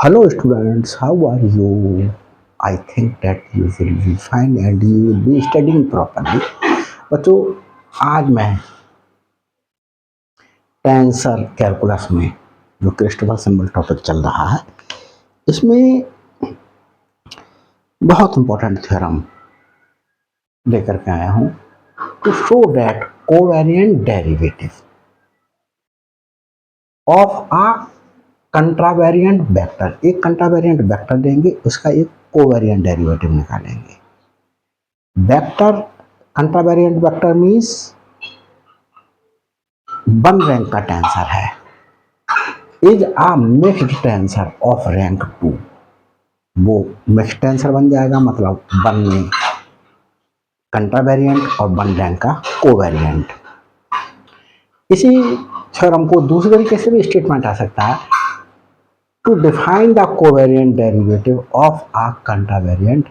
Hello students, how are you? I think that you will be fine and you will be studying properly. बच्चों, आज मैं tensor calculus में जो Christopher symbol topic चल रहा है, इसमें बहुत इंपॉर्टेंट थ्योरम लेकर के आया हूँ to show that covariant derivative of a contravariant vector, एक कंट्रावेरिएंट वेक्टर देंगे, उसका एक कोवेरिएंट डेरिवेटिव निकालेंगे। Vector contravariant vector means one rank का टेंसर है, is a mixed tensor of rank 2। वो मिक्स्ड टेंसर बन जाएगा, मतलब वन में कंट्रावेरिएंट और वन रैंक का कोवेरिएंट। इसी थ्योरम को दूसरे तरीके से भी स्टेटमेंट आ सकता है, to define the covariant derivative of a contravariant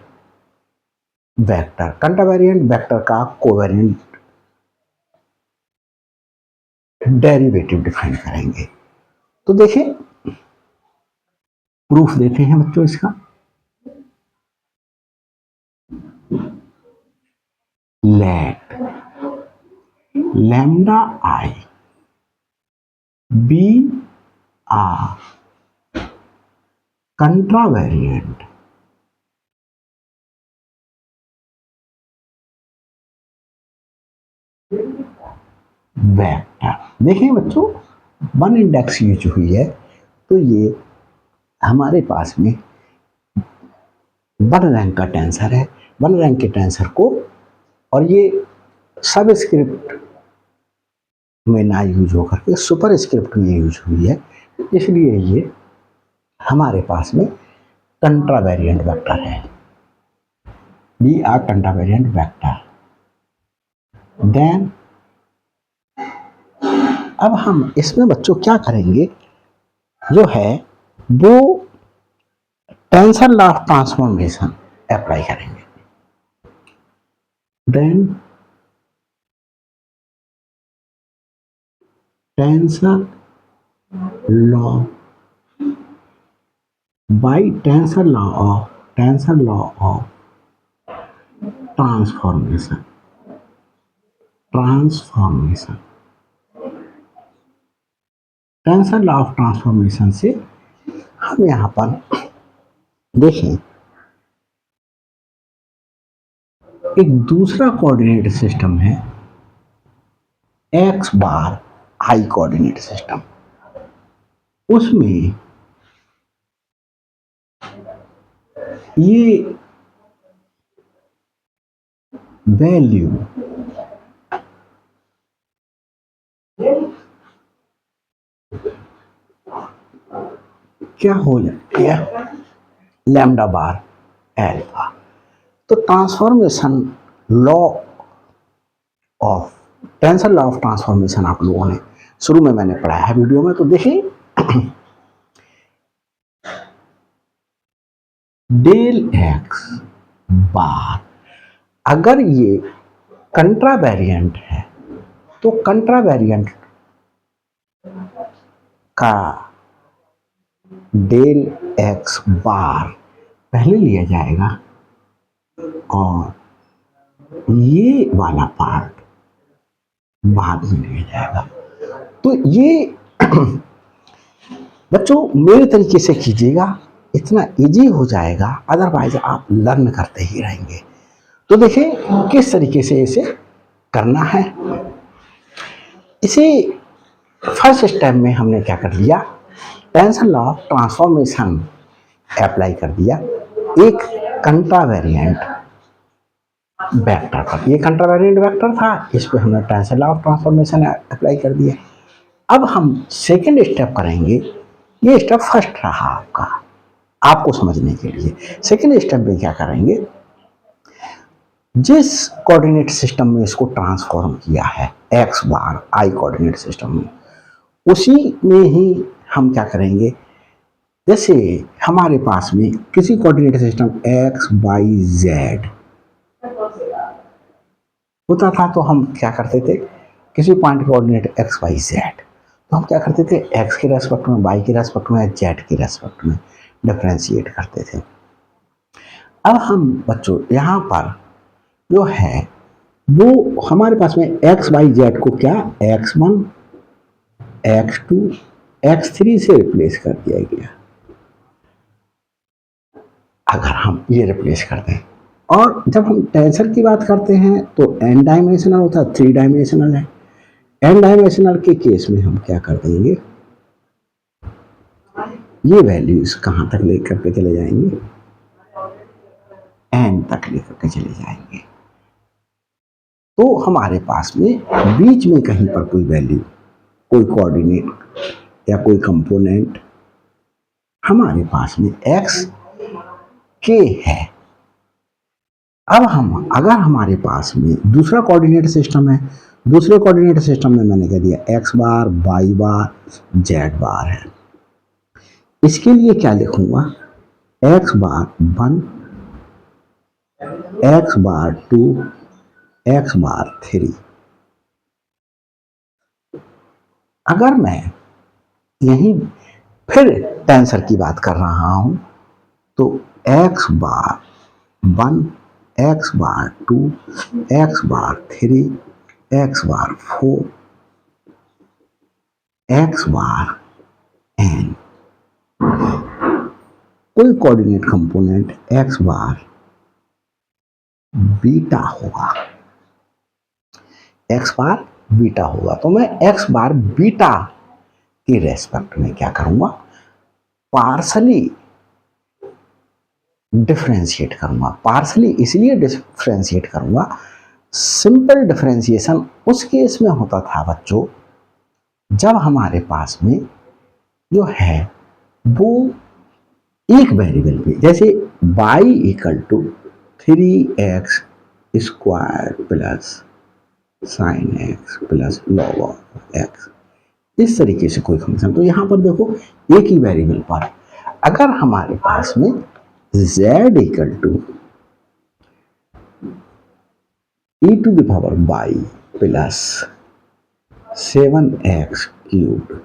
vector. Contravariant vector का कोवेरिएंट डेरिवेटिव डिफाइन करेंगे। तो देखिए, प्रूफ देते हैं बच्चों इसका। Let lambda I be a contravariant vector. देखिए बच्चों, वन इंडेक्स यूज हुई है, तो ये हमारे पास में वन रैंक का टेंसर है। वन रैंक के टेंसर को, और ये सब स्क्रिप्ट में ना यूज होकर के सुपर स्क्रिप्ट में यूज हुई है, इसलिए ये हमारे पास में कंट्रावेरिएंट वेक्टर है। B R contravariant vector. Then अब हम इसमें बच्चों क्या करेंगे, जो है वो tensor law of transformation apply करेंगे। Then tensor law by tensor law of transformation tensor law of transformation से हम यहाँ पर देखें, एक दूसरा कोऑर्डिनेट सिस्टम है X bar I coordinate system. उसमें ये वैल्यू क्या हो जाती है, लैम्डा बार एल्फा। तो transformation law of tensor law of transformation आप लोगों ने शुरू में मैंने पढ़ाया है वीडियो में, तो देखिए डेल एक्स बार, अगर ये कंट्रावेरिएंट है तो कंट्रावेरिएंट का डेल एक्स बार पहले लिया जाएगा और ये वाला पार्ट बाद में लिया जाएगा। तो ये बच्चों मेरे तरीके से कीजिएगा, इतना इजी हो जाएगा, अदरवाइज आप लर्न करते ही रहेंगे। तो देखिए किस तरीके से इसे करना है। इसे फर्स्ट स्टेप में हमने क्या कर लिया, tensor law of transformation apply कर दिया एक कंट्रावेरिएंट वेक्टर पर। ये कंट्रावेरिएंट वेक्टर था, इस पे हमने tensor law of transformation apply कर दिया। अब हम सेकंड स्टेप करेंगे, ये स्टेप फर्स्ट रहा आपको समझने के लिए। सेकंड स्टेप में क्या करेंगे, जिस कोऑर्डिनेट सिस्टम में इसको ट्रांसफॉर्म किया है X bar I coordinate system में, उसी में ही हम क्या करेंगे, जैसे हमारे पास में किसी coordinate system x y z होता था, तो हम क्या करते थे, किसी point coordinate x y z, तो हम क्या करते थे, एक्स के रेस्पेक्ट में, वाई के रेस्पेक्ट में, जेड के रेस्पेक्ट में डिफ्रेंशिएट करते थे। अब हम बच्चों यहाँ पर जो है वो हमारे पास में एक्स वाई जेड को क्या x1 x2 x3 से रिप्लेस कर दिया गया। अगर हम ये रिप्लेस करते हैं और जब हम टेंसर की बात करते हैं तो n डायमेंशनल होता है, 3 डायमेंशनल है। n डायमेंशनल के केस में हम क्या कर देंगे, ये वैल्यूज कहां तक लेकर के चले जाएंगे, n तक लेकर के चले जाएंगे। तो हमारे पास में बीच में कहीं पर कोई वैल्यू, कोई कोऑर्डिनेट या कोई कंपोनेंट हमारे पास में x k है। अब हम अगर हमारे पास में दूसरा कोऑर्डिनेट सिस्टम है, दूसरे कोऑर्डिनेट सिस्टम में मैंने कह दिया x बार, y बार, z बार है। इसके लिए क्या लिखूंगा, x बार 1, x बार 2, x बार 3। अगर मैं यहीं फिर टेंसर की बात कर रहा हूं तो x बार 1, x बार 2, x बार 3, x बार 4, x बार n, कोई कोऑर्डिनेट कंपोनेंट x बार बीटा होगा, x बार बीटा होगा। तो मैं x बार बीटा के रेस्पेक्ट में क्या करूंगा, पार्सली डिफरेंशिएट करूंगा। पार्सली इसलिए डिफरेंशिएट करूंगा, सिंपल डिफरेंशिएशन उस केस में होता था बच्चों जब हमारे पास में जो है वो एक वेरिएबल पे, जैसे y equal to 3x square plus sine x plus log of x, इस तरीके से कोई फंक्शन। तो यहां पर देखो एक ही वेरिएबल पर अगर हमारे पास में z equal to e to the power y plus 7x cube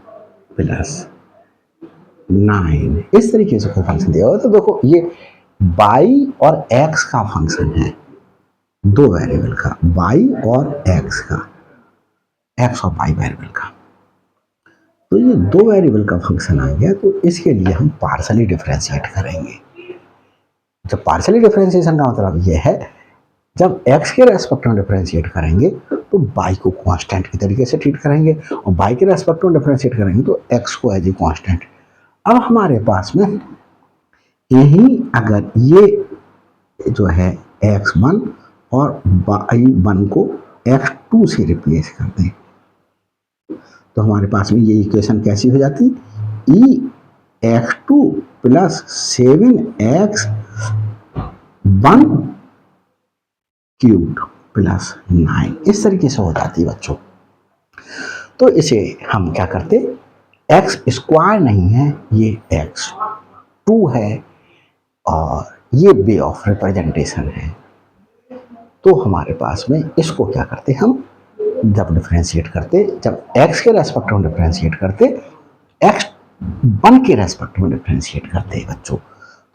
plus 9, इस तरीके से कोई फंक्शन दिया हो तो देखो ये y और x का फंक्शन है, दो वेरिएबल का, y और x का, x और y वेरिएबल का। तो ये दो वेरिएबल का फंक्शन आ गया, तो इसके लिए हम पार्सली डिफरेंशिएट करेंगे। जब पार्सली डिफरेंशिएशन का मतलब ये है, जब x के रेस्पेक्ट में डिफरेंशिएट करेंगे तो y को कांस्टेंट की तरीके से ट्रीट करेंगे और y के रेस्पेक्ट में डिफरेंशिएट करेंगे तो x को एज ए कांस्टेंट। अब हमारे पास में यही अगर ये जो है x1 और y1 को x2 से रिप्लेस कर दें तो हमारे पास में ये इक्वेशन कैसी हो जाती, ई x2 plus 7x 1 cube plus 9, इस तरीके से हो जाती है बच्चों। तो इसे हम क्या करते, x स्क्वायर नहीं है, ये x2 है और ये वे ऑफ रिप्रेजेंटेशन है। तो हमारे पास में इसको क्या करते हम, जब डिफरेंशिएट करते, जब x के रेस्पेक्ट में डिफरेंशिएट करते, x1 के रेस्पेक्ट में डिफरेंशिएट करते हैं बच्चों,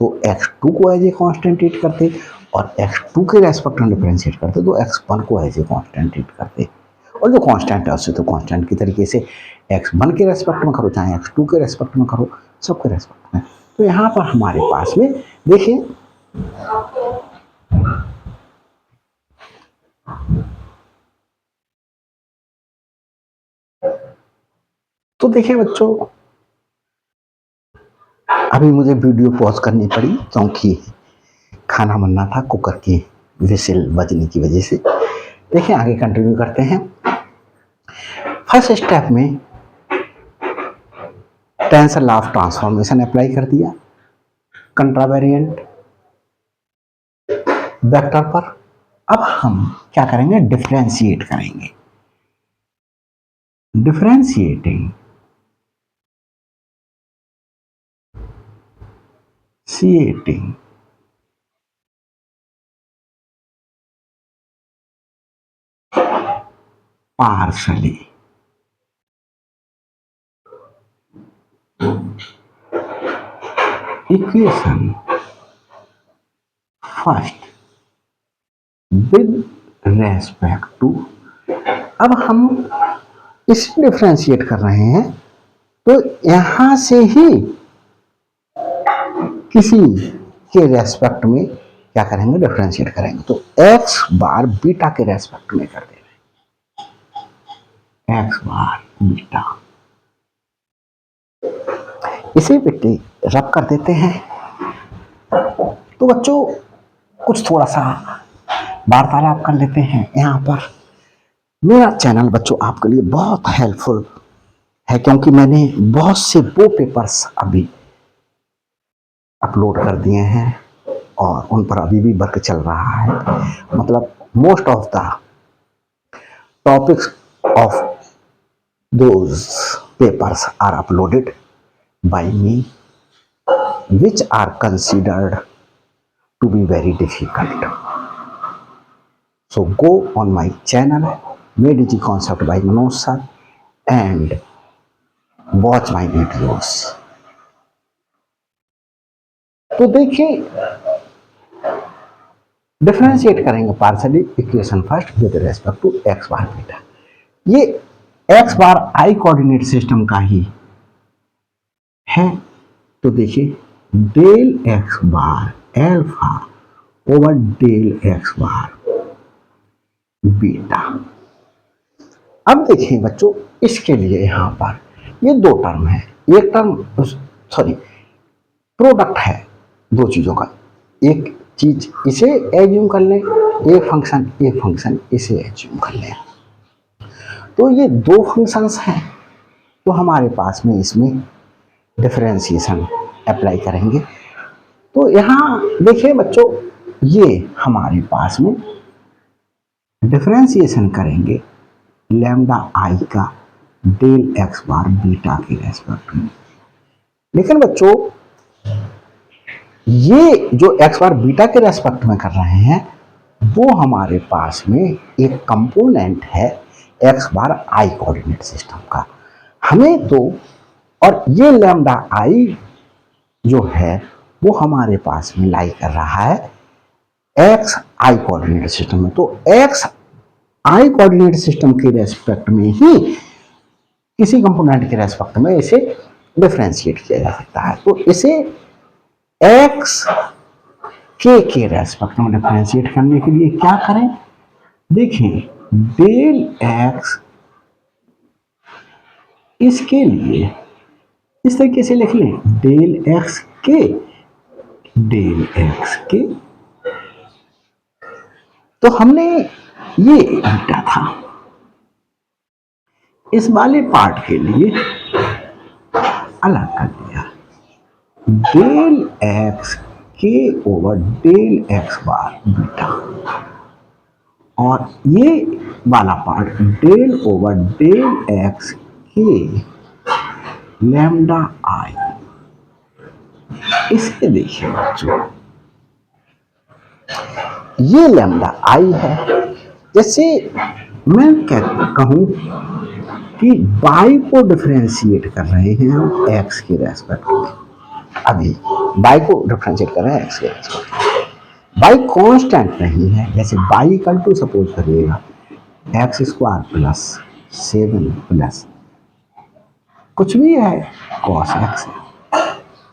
तो x2 को एज ए कांस्टेंट ट्रीट करते और x2 के रेस्पेक्ट में डिफरेंशिएट करते तो x1 को एज ए कांस्टेंट ट्रीट करते। और जो कांस्टेंट है उससे तो कांस्टेंट की तरीके से x1 के रेस्पेक्ट में करो चाहे x2 के रेस्पेक्ट में करो, सबके रेस्पेक्ट में। तो यहाँ पर हमारे पास में देखिए तो देखिए बच्चों, अभी मुझे वीडियो पॉज करनी पड़ी क्योंकि खाना बनना था, कुकर की विसिल बजने की वजह से। देखिए आगे कंटिन्यू करते हैं। फर्स्ट स्टेप में tensor law of transformation apply कर दिया कंट्रावेरिएंट वेक्टर पर। अब हम क्या करेंगे, डिफरेंशिएट करेंगे। डिफरेंशिएटिंग सीएटिंग partially equation first with respect to, अब हम इसे डिफ्रेंशिएट कर रहे हैं तो यहां से ही किसी के रेस्पेक्ट में क्या करेंगे, डिफ्रेंशिएट करेंगे। तो एक्स बार बीटा के रेस्पेक्ट में कर दे रहे हैं, एक्स बार बीटा, इसे बेटे रब कर देते हैं। तो बच्चों कुछ थोड़ा सा वार्तालाप कर लेते हैं यहाँ पर। मेरा चैनल बच्चों आपके लिए बहुत हेल्पफुल है, क्योंकि मैंने बहुत से वो पेपर्स अभी अपलोड कर दिए हैं और उन पर अभी भी वर्क चल रहा है। मतलब most of the topics of those papers are uploaded by me which are considered to be very difficult. So go on my channel Made Easy Concept by Manoj sir and watch my videos. तो देखिए differentiate करेंगे partially equation first with respect to x bar beta. ये X bar I coordinate system का ही है। तो देखिए del x bar alpha over del x bar beta. अब देखिए बच्चों इसके लिए यहां पर ये दो टर्म है, एक टर्म सॉरी प्रोडक्ट है दो चीजों का, एक चीज इसे एज्यूम कर लें, एक फंक्शन इसे एज्यूम कर लें। तो ये दो फंक्शंस हैं, तो हमारे पास में इसमें डिफरेंशिएशन अप्लाई करेंगे। तो यहाँ देखिए बच्चों ये हमारे पास में डिफरेंशिएशन करेंगे लैम्डा आई का डेल एक्स बार बीटा के रेस्पेक्ट में। लेकिन बच्चों ये जो एक्स बार बीटा के रेस्पेक्ट में कर रहे हैं वो हमारे पास में एक कंपोनेंट है X bar I coordinate system का। हमें तो और ये लैम्डा आई जो है वो हमारे पास में लाई कर रहा है एक्स आई कोऑर्डिनेट सिस्टम में। तो एक्स आई कोऑर्डिनेट सिस्टम के रेस्पेक्ट में ही किसी कंपोनेंट के रेस्पेक्ट में इसे डिफरेंशिएट किया जा सकता है। तो इसे एक्स के रेस्पेक्ट में डिफरेंशिएट करने के लिए क्या करें, देखें डेल एक्स इसके लिए इस तरीके से लिख लें डेल एक्स के तो हमने ये बीटा था, इस वाले पार्ट के लिए अलग कर दिया डेल एक्स के over del x bar beta, और ये वाला part del over del x के लैम्डा आई। इसे देखिए बच्चों ये लैम्डा आई है। जैसे मैं कहूं कि बाई को डिफरेंशिएट कर रहे हैं हम एक्स के रेस्पेक्ट में, अभी बाई को डिफरेंशिएट कर रहे हैं एक्स के रेस्पेक्ट में। बाई कांस्टेंट नहीं है, जैसे बाई इक्वल टू सपोज करिएगा एक्स स्क्वायर प्लस 7 प्लस कुछ भी है कॉस एक्स है।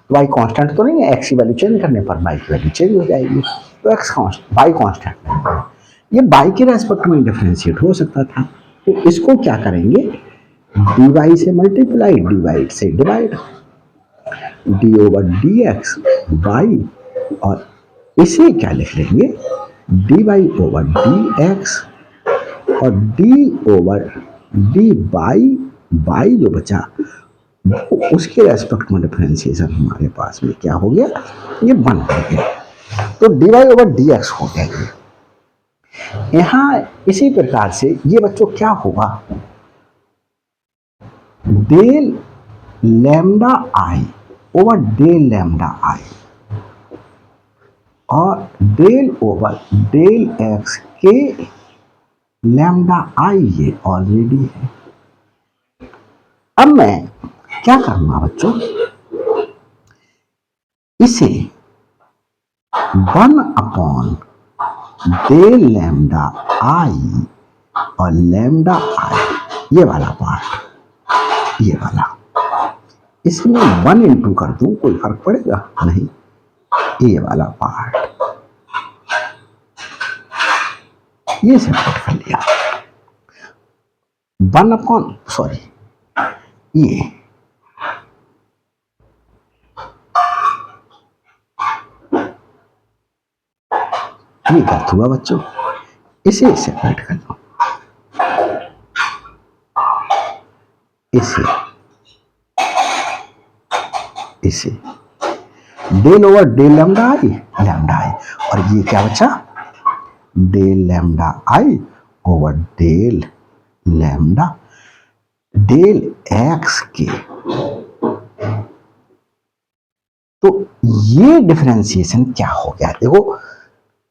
वाई कांस्टेंट तो नहीं है, एक्स की वैल्यू चेंज करने पर वाई की वैल्यू चेंज हो जाएगी। तो एक्स वाई कांस्टेंट नहीं है, ये वाई के रेस्पेक्ट में डिफरेंशिएट हो सकता था। तो इसको क्या करेंगे डी वाई से मल्टीप्लाई, डी वाई से divide, d over D x y, और इसे क्या लिख लेंगे d y over D x, और डी ओवर डी वाई जो बचा उसके रेस्पेक्ट में डिफरेंशिएशन हमारे पास में क्या हो गया, ये 1 हो गया। तो d y over D x हो गया। यहां इसी प्रकार से ये बच्चों क्या होगा डेल लैम्डा आई ओवर डेल लैम्डा आई, और डेल ओवर डेल एक्स के लैम्डा आई ये ऑलरेडी है। अब मैं क्या करूंगा बच्चों, इसे 1 डेल लैम्डा आई और लैम्डा आई, ये वाला पार्ट, ये वाला, इसमें 1 इंटू कर दूं, कोई फर्क पड़ेगा नहीं, ये वाला पार्ट, ये सेपरेट कर लिया। 1 ये गलत हुआ बच्चों, इसे सेपरेट कर दो, इसे डेल ओवर डेल लैम्डा आई, और ये क्या बचा, डेल लैम्डा आई over del lambda del x के। तो ये डिफरेंशिएशन क्या हो गया, देखो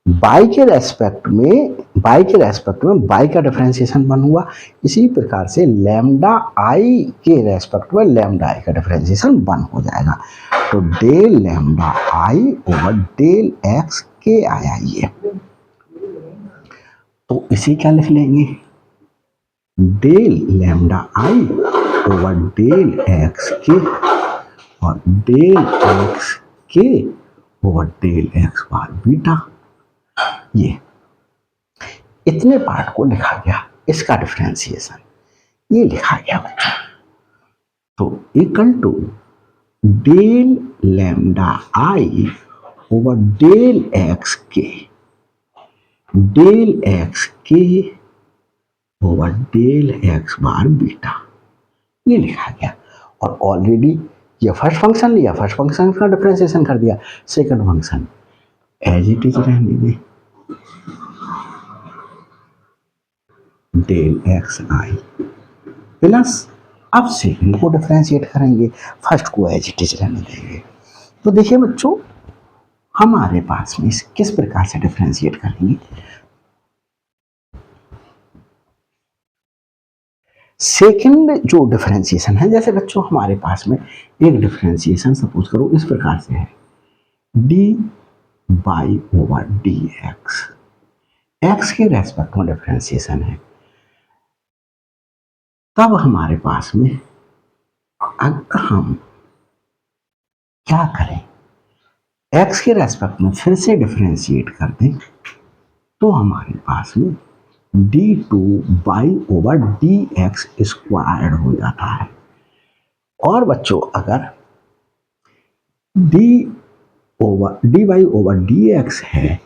बाई के रेस्पेक्ट में बाई का डिफरेंशिएशन 1 हुआ, इसी प्रकार से लैम्डा आई के रेस्पेक्ट में लैम्डा आई का डिफरेंशिएशन 1 हो जाएगा। तो डेल लैम्डा आई ओवर डेल एक्स के आया ये, तो इसे क्या लिख लेंगे, डेल लैम्डा आई ओवर डेल एक्स के और डेल एक्स के over del x bar beta, ये इतने पार्ट को लिखा गया, इसका डिफरेंशिएशन ये लिखा गया बच्चों। तो equal to del lambda I over del x के over del x bar beta, ये लिखा गया। और ऑलरेडी ये फर्स्ट फंक्शन लिया, फर्स्ट फंक्शन का डिफरेंशिएशन कर दिया, second function as it is रहने दें, डेल एक्स आई प्लस, अब सेकंड को डिफरेंशिएट करेंगे, फर्स्ट को एज इट इज रहने देंगे। तो देखिए बच्चों, हमारे पास में इसे किस प्रकार से डिफरेंशिएट करेंगे, सेकंड जो डिफरेंशिएशन है, जैसे बच्चों हमारे पास में एक डिफरेंशिएशन सपोज करो इस प्रकार से है, D by over D x के रेस्पेक्ट में डिफरेंशिएशन है, तब हमारे पास में अगर हम क्या करें, एक्स के रेस्पेक्ट में फिर से डिफरेंशिएट कर दें, तो हमारे पास में d2 by over D x squared हो जाता है। और बच्चों अगर D by over D x है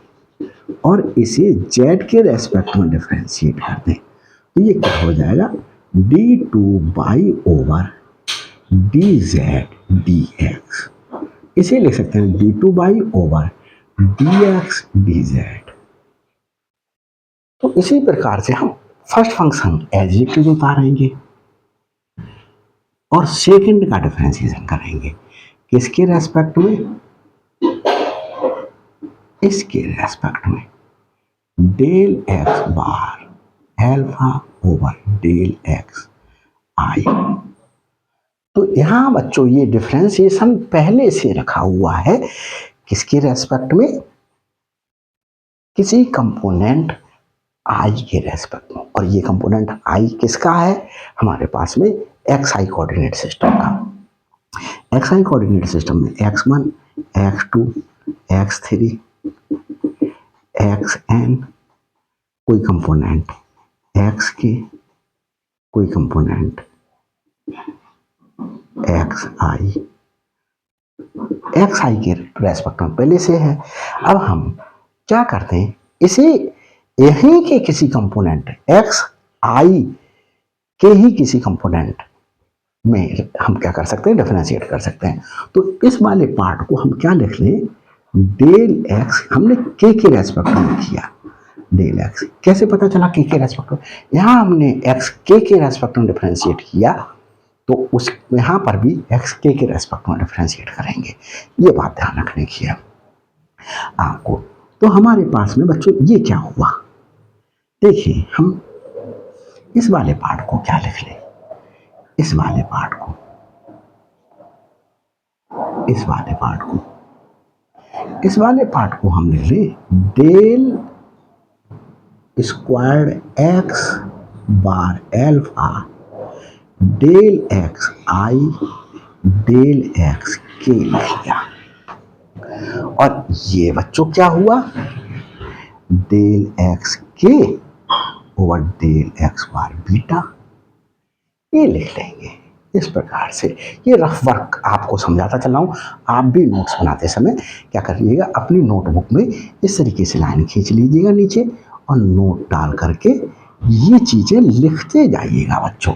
और इसे z के रेस्पेक्ट में डिफरेंशिएट कर दें, तो ये क्या हो जाएगा, d2 by over D Z D X, इसे लिख सकते हैं d2 by over D X D Z. तो इसी प्रकार से हम first function as it is उतारेंगे और सेकंड का डिफरेंशिएशन करेंगे, किसके रेस्पेक्ट में, इसके रेस्पेक्ट में, del x bar alpha over del x आई। तो यहां बच्चों ये डिफरेंशिएशन पहले से रखा हुआ है, किसके रेस्पेक्ट में, किसी कंपोनेंट आई के रेस्पेक्ट में, और ये कंपोनेंट आई किसका है, हमारे पास में एक्स आई कोऑर्डिनेट सिस्टम का। एक्स आई कोऑर्डिनेट सिस्टम में x1 x2 x3 xn, कोई कंपोनेंट x के, कोई कंपोनेंट एक्स आई के रेस्पेक्ट में पहले से है। अब हम क्या करते हैं, इसे यहीं के किसी कंपोनेंट एक्स आई के ही किसी कंपोनेंट में हम क्या कर सकते हैं, डिफरेंशिएट कर सकते हैं। तो इस वाले पार्ट को हम क्या लिख लें, डेल एक्स हमने के रेस्पेक्ट में किया, डेल एक्स कैसे पता चला के रेस्पेक्ट में, यहाँ हमने एक्स के रेस्पेक्ट में डिफरेंशिएट किया, तो उस यहाँ पर भी एक्स के रेस्पेक्ट में डिफरेंशिएट करेंगे, ये बात ध्यान रखने की है आपको। तो हमारे पास में बच्चों ये क्या हुआ, देखिए हम इस वाले पार्ट को क्या लिख लें, इस वाले पार्ट को इस वाले पार्ट को हम लिख लें del squared x bar alpha del x i del x के लिख लिया। और ये बच्चों क्या हुआ, डेल एक्स के over del x bar beta, ये लिख लेंगे इस प्रकार से। ये रफ वर्क आपको समझाता चल रहा हूँ। आप भी नोट्स बनाते समय क्या करिएगा, अपनी नोटबुक में इस तरीके से लाइन खींच लीजिएगा नीचे और नोट डाल करके ये चीज़ें लिखते जाइएगा बच्चों।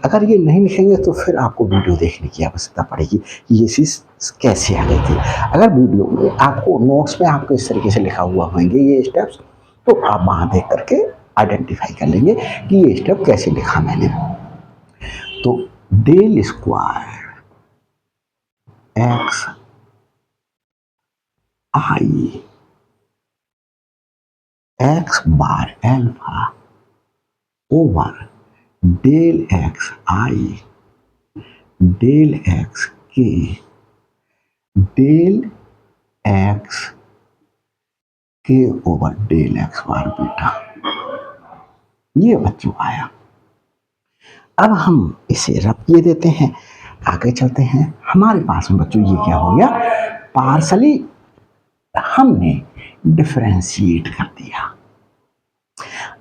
अगर ये नहीं लिखेंगे तो फिर आपको वीडियो देखने की आवश्यकता पड़ेगी कि ये चीज़ कैसे आ गई थी। अगर वीडियो में आपको नोट्स में आपको इस तरीके से लिखा हुआ होंगे ये स्टेप्स, तो आप वहाँ देख करके आइडेंटिफाई कर लेंगे कि ये स्टेप कैसे लिखा मैंने। तो del square x I x bar alpha over del x i del x के डेल एक्स के over del x bar beta, ये बच्चों आया। अब हम इसे रब किए देते हैं, आगे चलते हैं। हमारे पास में बच्चों ये क्या हो गया, पार्शली हमने डिफरेंशिएट कर दिया।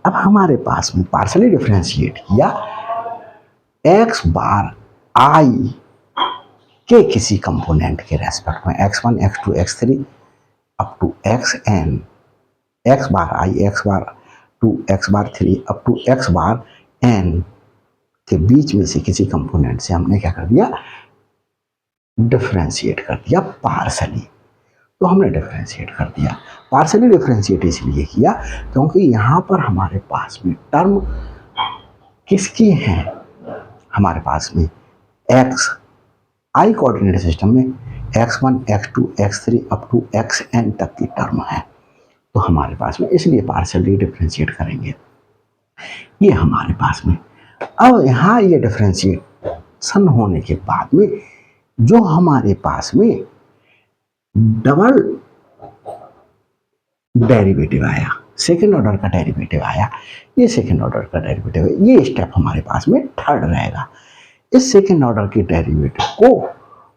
अब हमारे पास में पार्शली डिफरेंशिएट किया एक्स बार आई के किसी कंपोनेंट के रेस्पेक्ट में, x1 x2 x3 up to xn, x bar i x bar 2 x bar 3 up to x bar n के बीच में से किसी कंपोनेंट से हमने क्या कर दिया, डिफरेंशिएट कर दिया पार्शली। तो हमने डिफरेंशिएट कर दिया, पार्शली डिफरेंशिएट इसलिए किया क्योंकि यहाँ पर हमारे पास में टर्म किसकी हैं, हमारे पास में एक्स आई कोऑर्डिनेट सिस्टम में x1 x2 x3 up to xn तक की टर्म है। तो हमारे पास में इसलिए पार्शली डिफरेंशिएट करेंगे, ये हमारे पास में। अब यहाँ ये डिफरेंशिएशन होने के बाद में जो हमारे पास में डबल डेरिवेटिव आया, सेकेंड ऑर्डर का डेरिवेटिव आया, ये सेकेंड ऑर्डर का डेरिवेटिव है, ये स्टेप हमारे पास में थर्ड रहेगा। इस सेकेंड ऑर्डर के डेरिवेटिव को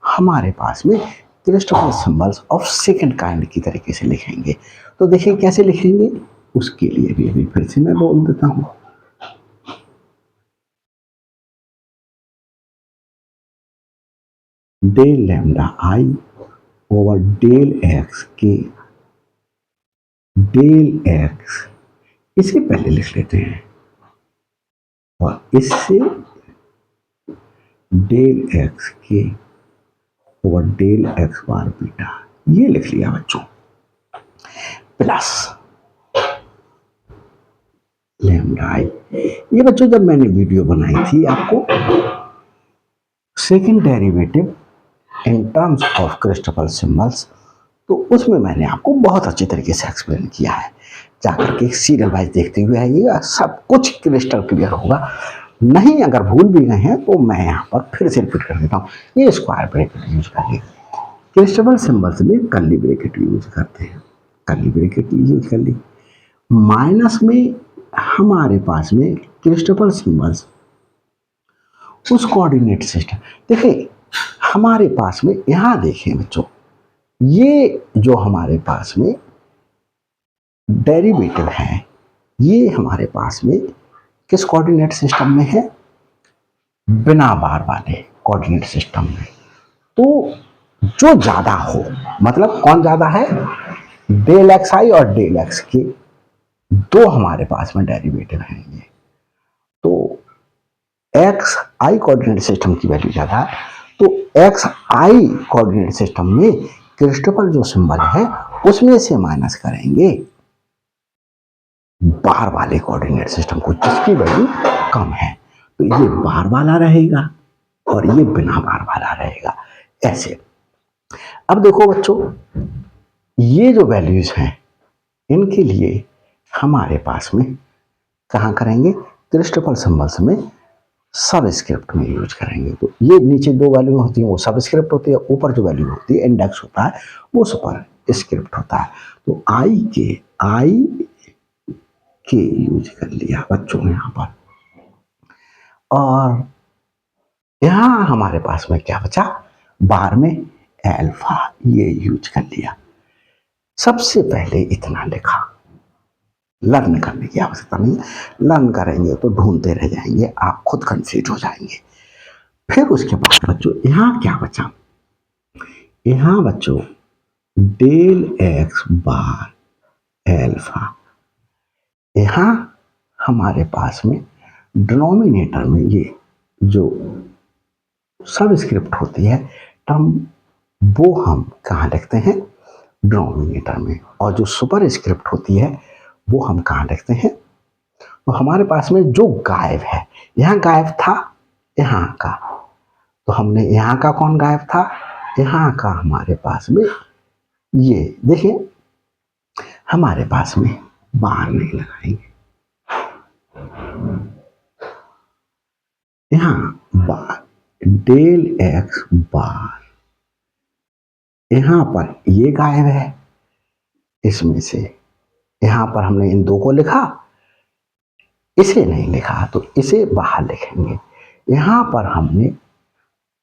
हमारे पास में Christopher symbols of second kind की तरीके से लिखेंगे। तो देखिए कैसे लिखेंगे, उसके लिए भी अभी फिर से मैं बोल देता हूँ। डेल लैम्डा आई ओवर डेल एक्स के डेल एक्स, इसे पहले लिख लेते हैं और इससे डेल एक्स के over del x bar beta, ये लिख लिया बच्चों, प्लस लैम्डा आई। ये बच्चों जब मैंने वीडियो बनाई थी आपको second derivative in terms of Christopher symbols, तो उसमें मैंने आपको बहुत अच्छे तरीके से एक्सप्लेन किया है। जाकर के सीरियल वाइज देखते हुए आइएगा, सब कुछ क्रिस्टल क्लियर होगा। नहीं अगर भूल भी गए हैं तो मैं यहाँ पर फिर से रिपीट कर देता हूँ। ये स्क्वायर ब्रैकेट यूज करिए, क्रिस्टोफर सिंबल्स में कर्ली ब्रैकेट यूज करते हैं, कर्ली ब्रैकेट यूज कर ली। माइनस में हमारे पास में क्रिस्टोफर सिंबल्स उस कोऑर्डिनेट सिस्टम, देखिए हमारे पास में यहाँ देखें बच्चों, ये जो हमारे पास में डेरिवेटिव है ये हमारे पास में किस कोऑर्डिनेट सिस्टम में है, बिना बार वाले कोऑर्डिनेट सिस्टम में। तो जो ज्यादा हो, मतलब कौन ज्यादा है, डेल एक्स आई और डेल एक्स के दो हमारे पास में डेरिवेटिव हैं ये। तो एक्स आई कोऑर्डिनेट सिस्टम की वैल्यू ज्यादा है, तो एक्स आई कोऑर्डिनेट सिस्टम में क्रिस्टोफर जो सिंबल है उसमें से माइनस करेंगे बार वाले कोऑर्डिनेट सिस्टम को जिसकी वैल्यू कम है। तो ये बार वाला रहेगा और ये बिना बार वाला रहेगा, ऐसे। अब देखो बच्चों, ये जो वैल्यूज हैं इनके लिए हमारे पास में कहाँ करेंगे, क्रिस्टोफर सिंबल्स में सबस्क्रिप्ट में यूज करेंगे। तो ये नीचे दो वैल्यू होती है वो सबस्क्रिप्ट होती है, ऊपर जो वैल्यू होती है इंडेक्स होता है वो सुपर स्क्रिप्ट होता है। तो आई के यूज कर लिया बच्चों यहाँ पर, और यहाँ हमारे पास में क्या बचा, बार में एल्फा, ये यूज कर लिया। सबसे पहले इतना लिखा, लर्न करने की आवश्यकता नहीं, लर्न करेंगे तो ढूंढते रह जाएंगे, आप खुद कंफ्यूज हो जाएंगे। फिर उसके बाद बच्चों यहाँ क्या बचा, यहाँ बच्चों डेल एक्स बार एल्फा, यहाँ हमारे पास में डिनोमिनेटर में ये जो सब स्क्रिप्ट होती है टर्म, वो हम कहाँ लिखते हैं, डिनोमिनेटर में, और जो सुपर स्क्रिप्ट होती है वो हम कहाँ लिखते हैं। तो हमारे पास में जो गायब है, यहाँ गायब था यहाँ का, तो हमने यहाँ का कौन गायब था, यहाँ का हमारे पास में ये देखिए, हमारे पास में बार नहीं लगाएंगे, यहाँ बार डेल एक्स बार, यहाँ पर ये गायब है इसमें से, यहाँ पर हमने इन दो को लिखा, इसे नहीं लिखा तो इसे बाहर लिखेंगे। यहाँ पर हमने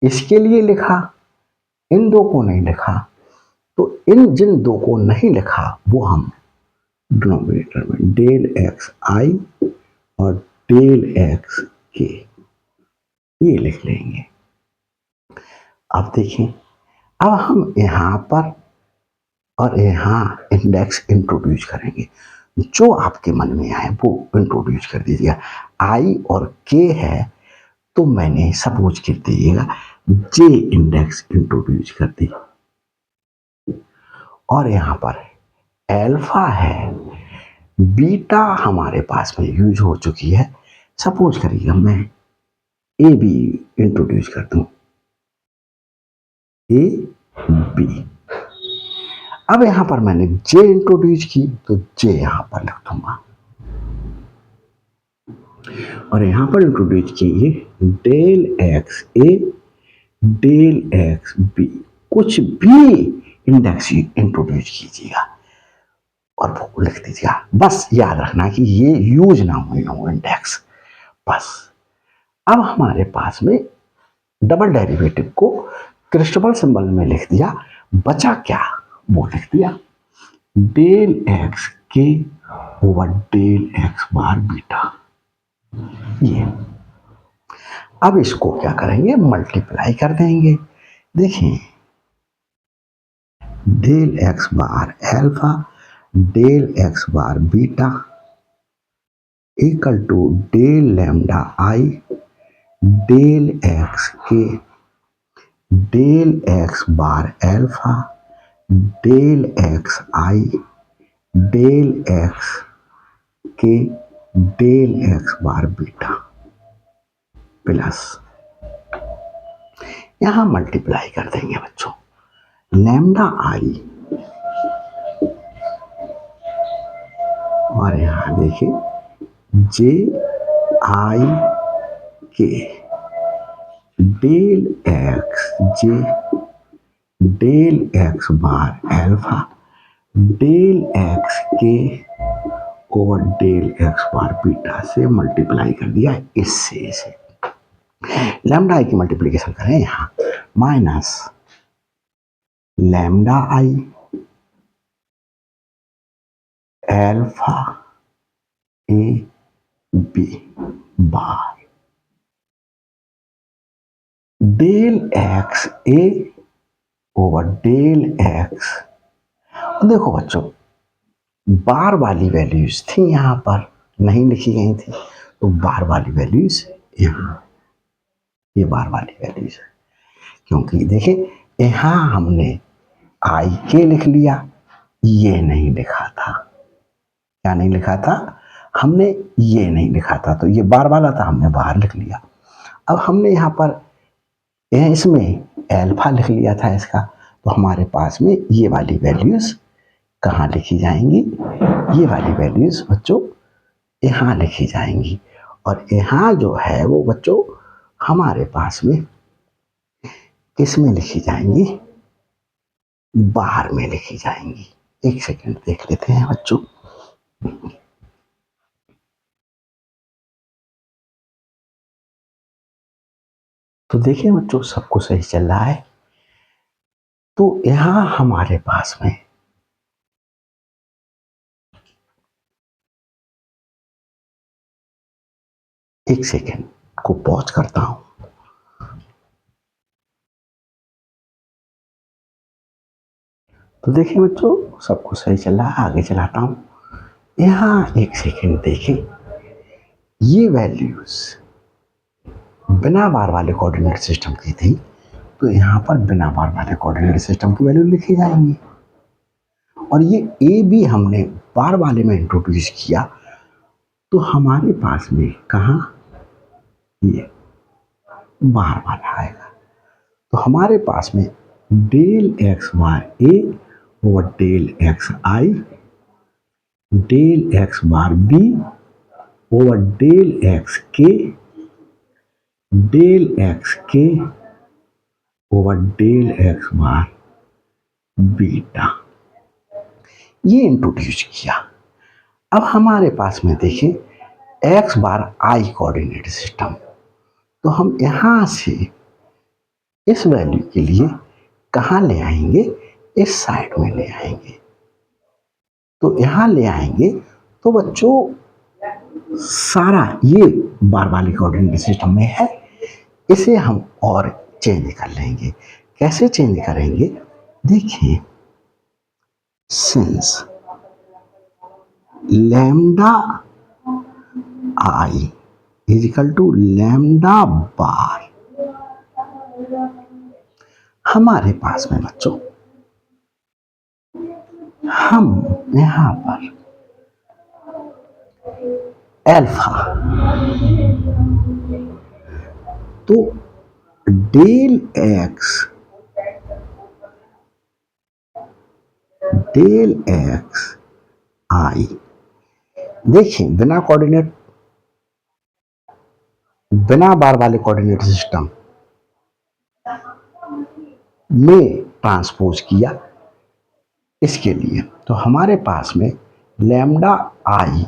इसके लिए लिखा, इन दो को नहीं लिखा, तो इन जिन दो को नहीं लिखा वो हम डिनोमिनेटर में डेल एक्स आई और डेल एक्स के ये लिख लेंगे। अब देखें, अब हम यहाँ पर और यहाँ इंडेक्स इंट्रोड्यूस करेंगे, जो आपके मन में आए वो इंट्रोड्यूस कर दीजिएगा। आई और के है तो मैंने सपोज कर दीजिएगा जे इंडेक्स इंट्रोड्यूस कर दी, और यहाँ पर एल्फा है, बीटा हमारे पास में यूज हो चुकी है, सपोज करिएगा मैं ए बी इंट्रोड्यूस कर दूं, ए बी। अब यहां पर मैंने जे इंट्रोड्यूस की तो जे यहां पर लिख दूंगा, और यहां पर इंट्रोड्यूस कीजिए डेल एक्स ए डेल एक्स बी, कुछ भी इंडेक्स इंट्रोड्यूस कीजिएगा और वो लिख दीजिएगा। बस याद रखना कि ये यूज ना हो इंडेक्स, बस। अब हमारे पास में डबल डेरिवेटिव को क्रिस्टोफर सिंबल में लिख दिया, बचा क्या, वो लिख दिया डेल एक्स के over del x bar beta, ये। अब इसको क्या करेंगे, मल्टीप्लाई कर देंगे। देखिए del x bar alpha del x bar beta equal to del lambda i del x के del x bar alpha del x i del x के del x bar beta plus, यहां मल्टीप्लाई कर देंगे बच्चों, lambda आई और यहां देखिए j i के del x j del x bar alpha del x के over del x bar beta से मल्टीप्लाई कर दिया इससे लैम्डा आई की मल्टीप्लीकेशन करें यहां, minus lambda i alpha a b bar del x a over del x. देखो बच्चों, बार वाली वैल्यूज थी यहां पर नहीं लिखी गई थी, तो बार वाली वैल्यूज यहां, ये बार वाली वैल्यूज है, क्योंकि देखिए यहां हमने आई के लिख लिया, ये नहीं लिखा था, क्या नहीं लिखा था, हमने ये नहीं लिखा था, तो ये बार वाला था, हमने बाहर लिख लिया। अब हमने यहाँ पर इसमें एल्फा लिख लिया था इसका, तो हमारे पास में ये वाली वैल्यूज कहाँ लिखी जाएंगी, ये वाली वैल्यूज बच्चों यहाँ लिखी जाएंगी, और यहाँ जो है वो बच्चों हमारे पास में किस में लिखी जाएंगी, बाहर में लिखी जाएंगी। एक सेकंड देख लेते हैं बच्चों। तो देखिए बच्चों, सब कुछ सही चल रहा है। तो यहां हमारे पास में एक सेकंड को पॉज करता हूं। तो देखिए बच्चों, सब कुछ सही चल रहा है, आगे चलाता हूं। यहां एक सेकंड देखें, ये वैल्यूज बिना बार वाले कोऑर्डिनेट सिस्टम की थी, तो यहां पर बिना बार वाले कोऑर्डिनेट सिस्टम की वैल्यू लिखी जाएंगी। और ये ए भी हमने बार वाले में इंट्रोड्यूस किया, तो हमारे पास में कहा ये बार वाला आएगा। तो हमारे पास में del x bar A over del x i, del x bar b over del x के, डेल एक्स के over del x bar beta, ये इंट्रोड्यूस किया। अब हमारे पास में देखें x bar I coordinate system, तो हम यहां से इस वैल्यू के लिए कहां ले आएंगे, इस साइड में ले आएंगे। तो यहां ले आएंगे तो बच्चों सारा ये बार वाले कोऑर्डिनेट सिस्टम में है, इसे हम और चेंज कर लेंगे। कैसे चेंज करेंगे, देखिए since lambda I is equal to lambda bar, हमारे पास में बच्चों हम यहां पर अल्फा, तो डेल एक्स आई, देखिए बिना बार वाले कोऑर्डिनेट सिस्टम में ट्रांसपोज किया इसके लिए, तो हमारे पास में लैम्डा आई,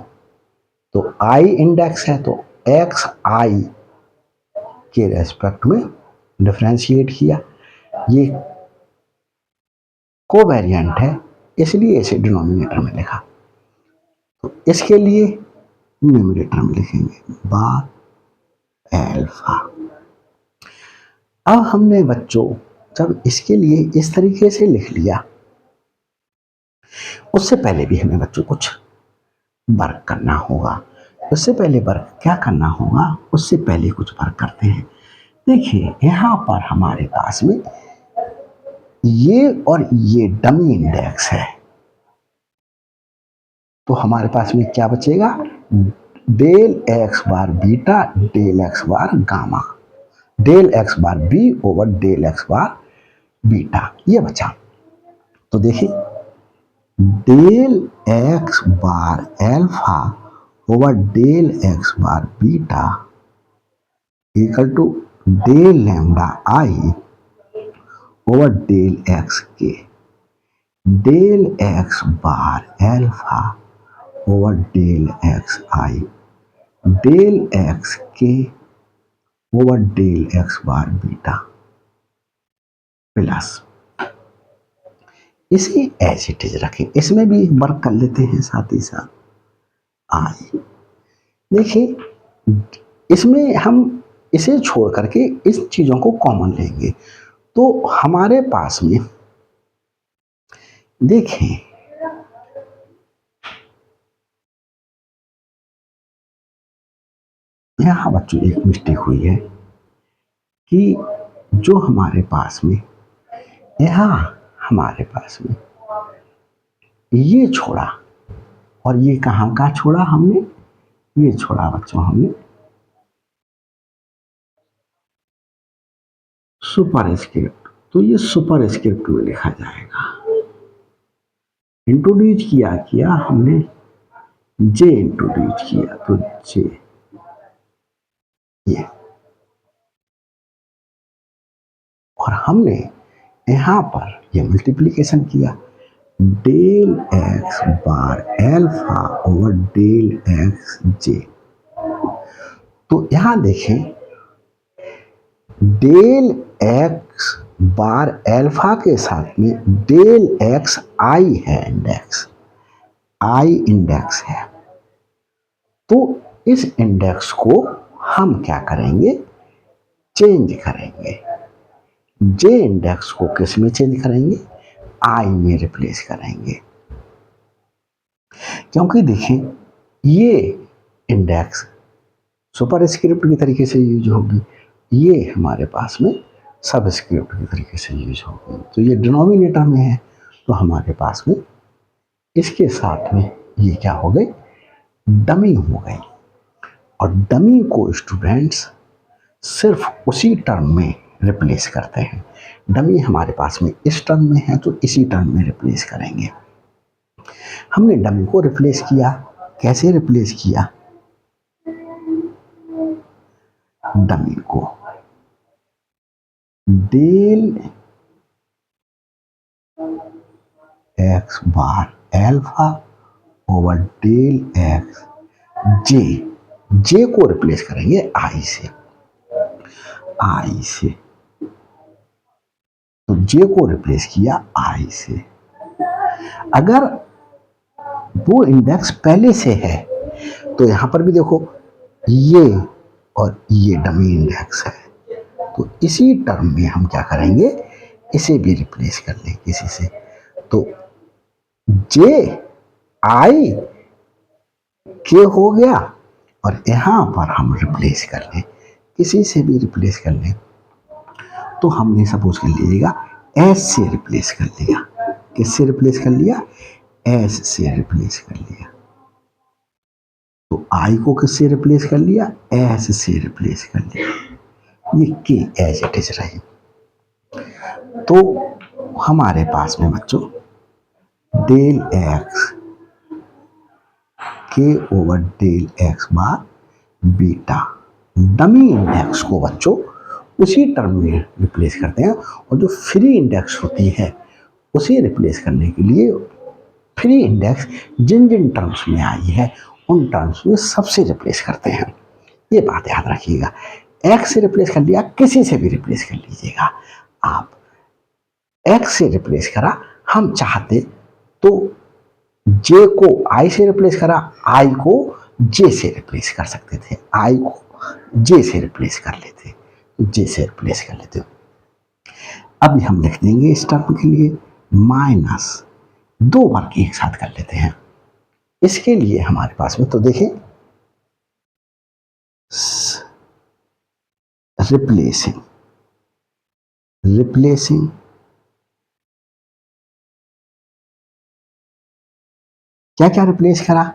तो आई इंडेक्स है तो एक्स आई के रेस्पेक्ट में डिफरेंशिएट किया। ये कोवेरिएंट है, इसलिए इसे डिनोमिनेटर में लिखा। तो इसके लिए न्यूमरेटर में लिखेंगे बार एल्फा। अब हमने बच्चों जब इसके लिए इस तरीके से लिख लिया, उससे पहले भी हमें बच्चों कुछ वर्क करना होगा। उससे पहले वर्क क्या करना होगा, उससे पहले कुछ वर्क करते हैं। देखिए यहां पर हमारे पास में ये और ये डमी इंडेक्स है, तो हमारे पास में क्या बचेगा, del x bar beta del x bar gamma, del x bar b over del x bar beta, ये बचा। तो देखिए del x bar alpha over del x bar beta equal to del lambda I over del x के, del x bar alpha over del x i, del x के over del x bar beta plus, इसे as it is रखें। इसमें भी work कर लेते हैं साथ ही साथ आई। देखिए इसमें हम इसे छोड़ करके इस चीजों को कॉमन लेंगे, तो हमारे पास में देखें यहां बच्चों एक मिस्टेक हुई है कि जो हमारे पास में यहां हमारे पास में ये छोड़ा, और ये कहां का छोड़ा हमने, ये छोड़ा बच्चों हमने सुपर स्क्रिप्ट, तो ये सुपर स्क्रिप्ट में लिखा जाएगा। इंट्रोड्यूस किया हमने जे इंट्रोड्यूस किया, तो जे ये, और हमने यहाँ पर ये मल्टीप्लिकेशन किया, del x bar alpha over del x जे। तो यहां देखें, डेल एक्स बार एल्फा के साथ में डेल एक्स आई है, इंडेक्स आई इंडेक्स है। तो इस इंडेक्स को हम क्या करेंगे, चेंज करेंगे। जे इंडेक्स को किस में चेंज करेंगे, आई में रिप्लेस करेंगे। क्योंकि देखें, ये इंडेक्स सुपरस्क्रिप्ट की तरीके से यूज होगी, ये हमारे पास में सबस्क्रिप्ट की तरीके से यूज होगी। तो ये डिनोमिनेटर में है, तो हमारे पास में इसके साथ में ये क्या हो गई, डमी हो गई। और डमी को स्टूडेंट्स सिर्फ उसी टर्म में रिप्लेस करते हैं। डमी हमारे पास में इस टर्म में है, तो इसी टर्म में रिप्लेस करेंगे। हमने डमी को रिप्लेस किया, कैसे रिप्लेस किया, डमी को del x bar alpha over del x जे, जे को रिप्लेस करेंगे आई से, आई से। तो जे को रिप्लेस किया आई से। अगर वो इंडेक्स पहले से है तो यहां पर भी देखो, ये और ये डमी इंडेक्स है, तो इसी टर्म में हम क्या करेंगे, इसे भी रिप्लेस कर लें किसी से। तो जे आई के हो गया, और यहां पर हम रिप्लेस कर लें, किसी से भी रिप्लेस कर लें। तो हमने सपोज कर लीजिएगा एस से रिप्लेस कर लिया, किससे रिप्लेस कर लिया, एस से रिप्लेस कर लिया। तो आई को किससे रिप्लेस कर लिया, एस से रिप्लेस कर लिया। ये के एज इट इज रही। तो हमारे पास में बच्चों डेल एक्स के over del x bar beta, dummy index को बच्चों उसी टर्म में रिप्लेस करते हैं, और जो फ्री इंडेक्स होती है उसे रिप्लेस करने के लिए फ्री इंडेक्स जिन जिन टर्म्स में आई है उन टर्म्स में सबसे रिप्लेस करते हैं। ये बात याद रखिएगा, एक्स से रिप्लेस कर लिया, किसी से भी रिप्लेस कर लीजिएगा आप। एक्स से रिप्लेस करा, हम चाहते तो जे को आई से रिप्लेस करा, आई को जे से रिप्लेस कर सकते थे, आई को जे से रिप्लेस कर लेते, जे से रिप्लेस कर लेते। अभी हम लिख देंगे इस टर्म के लिए माइनस, दो वर्ग एक साथ कर लेते हैं। इसके लिए हमारे पास में तो देखें, रिप्लेसिंग, रिप्लेसिंग क्या क्या रिप्लेस करा,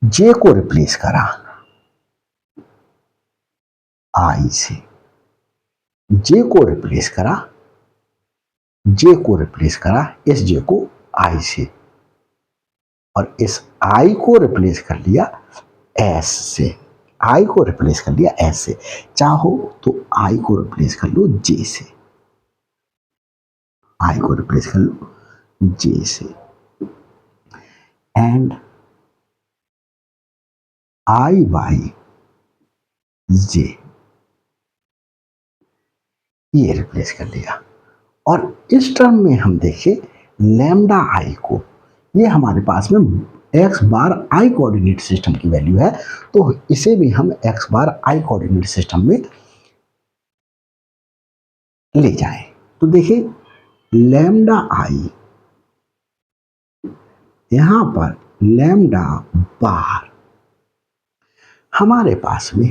जे को रिप्लेस करा आई से, जे को रिप्लेस करा, जे को रिप्लेस करा इस जे को आई से, और इस आई को रिप्लेस कर लिया एस से, आई को रिप्लेस कर लिया एस से। चाहो तो आई को रिप्लेस कर लो जे से, आई को रिप्लेस कर लो जे से, एंड आई बाई जे, ये रिप्लेस कर लिया। और इस टर्म में हम देखें लैम्डा आई को, ये हमारे पास में x bar I coordinate system की वैल्यू है, तो इसे भी हम x bar I coordinate system में ले जाएं। तो देखिए लैम्डा आई, यहां पर लैम्डा बार हमारे पास में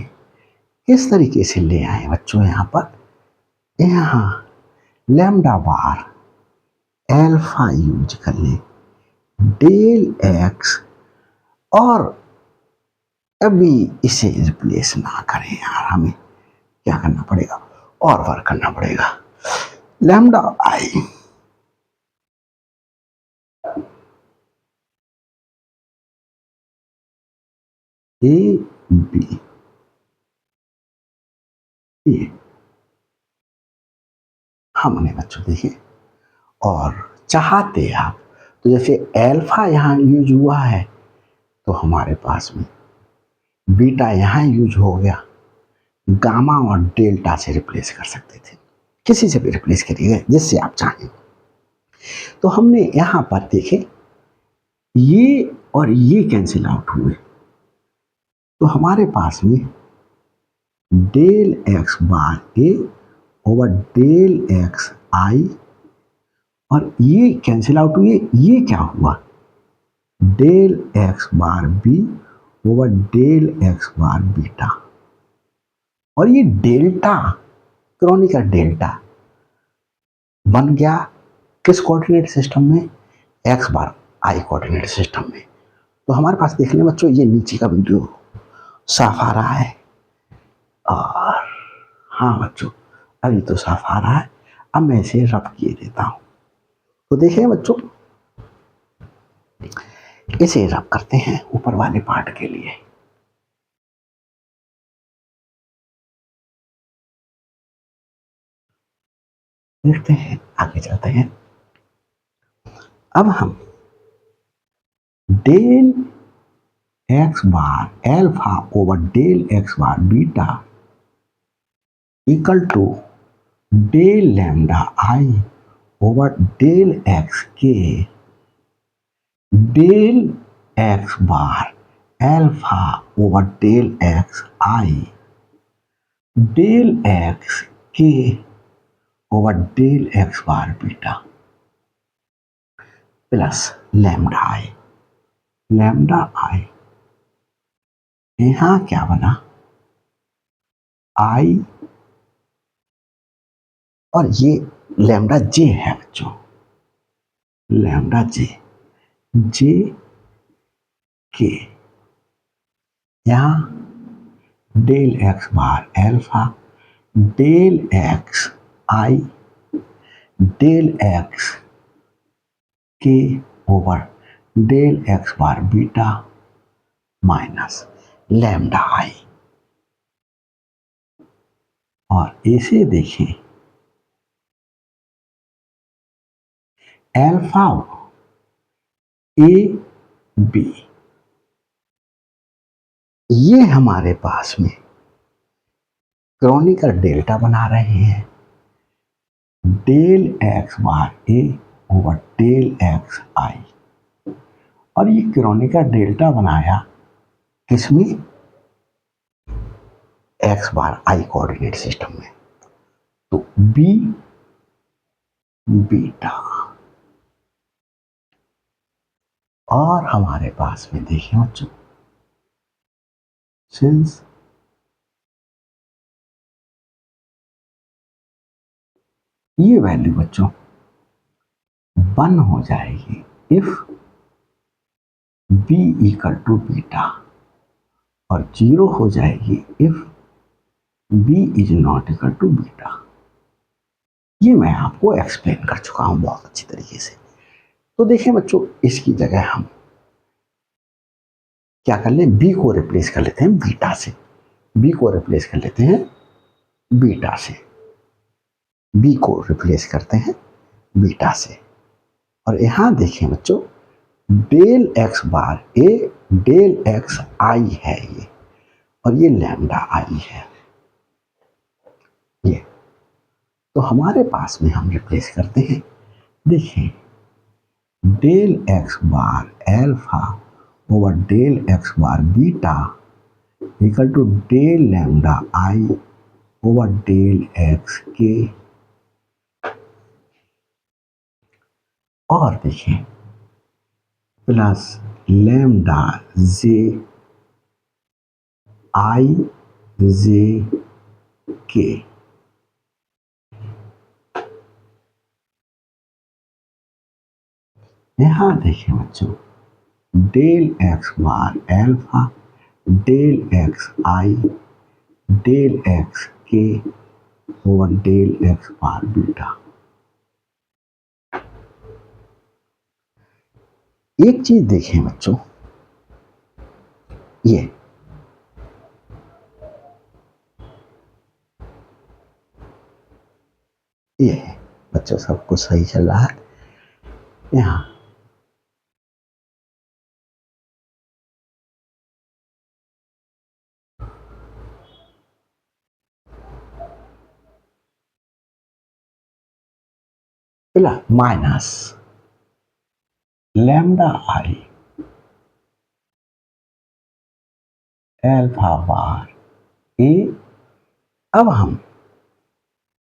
किस तरीके से ले आए बच्चों, यहां पर यहां लैम्डा बार एल्फा यूज कर ले, डेल एक्स, और अभी इसे रिप्लेस ना करें यार, हमें क्या करना पड़ेगा, और वर्क करना पड़ेगा। लैम्डा आई ए बी, ये हमने बच्चों देखिए और चाहते आप तो जैसे अल्फा यहाँ यूज हुआ है तो हमारे पास में बीटा यहाँ यूज हो गया, गामा और डेल्टा से रिप्लेस कर सकते थे, किसी से भी रिप्लेस करिएगा जिससे आप चाहें। तो हमने यहाँ पर देखे ये और ये कैंसिल आउट हुए तो हमारे पास में डेल एक्स बार ए ओवर डेल एक्स आई, और ये कैंसिल आउट हुए, ये क्या हुआ del x bar b over del x bar beta, और ये डेल्टा क्रॉनिकल डेल्टा बन गया किस कोऑर्डिनेट सिस्टम में, x bar I coordinate system में। तो हमारे पास देख लें बच्चों ये नीचे का वीडियो साफ आ रहा है, और हाँ बच्चों अभी तो साफ आ रहा है, अब मैं इसे रब किए देता हूं। तो देखिए बच्चों इसे रब करते हैं ऊपर वाले पार्ट के लिए। देखते हैं आगे चलते हैं। अब हम del x bar alpha over del x bar beta equal to del lambda I over del x के del x bar alpha over del x i del x के over del x bar beta plus lambda i. Lambda i यहां क्या बना आई, और ये lambda जे है बच्चों, lambda जे जे के, यहां del x bar alpha del x i del x के over del x bar beta minus lambda आई। और इसे देखें एल्फा ए बी, ये हमारे पास में क्रॉनिकल डेल्टा बना रहे हैं, डेल एक्स बार ए ओवर डेल एक्स आई, और ये क्रॉनिकल डेल्टा बनाया किसमें x bar I coordinate system में। तो बी बीटा, और हमारे पास में देखिए बच्चों सिंस ये वैल्यू बच्चों 1 हो जाएगी if b equal to beta, और 0 हो जाएगी if b is not equal to beta. ये मैं आपको एक्सप्लेन कर चुका हूं बहुत अच्छी तरीके से। तो देखिए बच्चों इसकी जगह हम क्या कर लें, बी को रिप्लेस कर लेते हैं बीटा से, बी को रिप्लेस कर लेते हैं बीटा से, बी को रिप्लेस करते हैं बीटा से। और यहां देखें बच्चों डेल एक्स बार ए डेल एक्स आई है ये, और ये लैम्डा आई है ये। तो हमारे पास में हम रिप्लेस करते हैं, देखिए del x bar alpha over del x bar beta equal to del lambda I over del x के, और देखिए प्लस लैम्डा जे आई जे के, यहां देखिए बच्चों del x bar alpha del x i del x के over del x bar beta. एक चीज देखें बच्चों, ये बच्चों सब कुछ सही चल रहा है। यहाँ minus lambda i alpha bar a. अब हम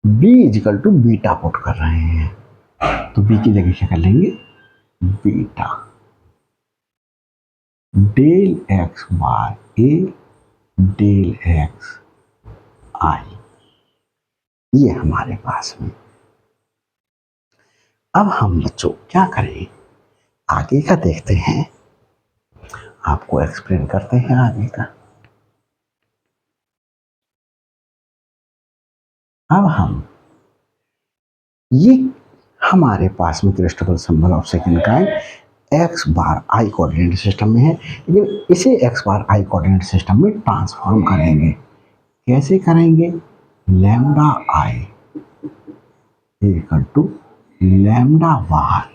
b equal to beta put कर रहे हैं, तो b की जगह क्या कर लेंगे, बीटा डेल एक्स बार ए डेल एक्स आई, ये हमारे पास में। अब हम बच्चों क्या करें, आगे का देखते हैं, आपको एक्सप्लेन करते हैं आगे का। अब हम ये हमारे पास में Christopher symbol of second kind X bar I coordinate system में है, लेकिन इसे X bar I coordinate system में ट्रांसफॉर्म करेंगे। कैसे करेंगे, lambda I equal to lambda bar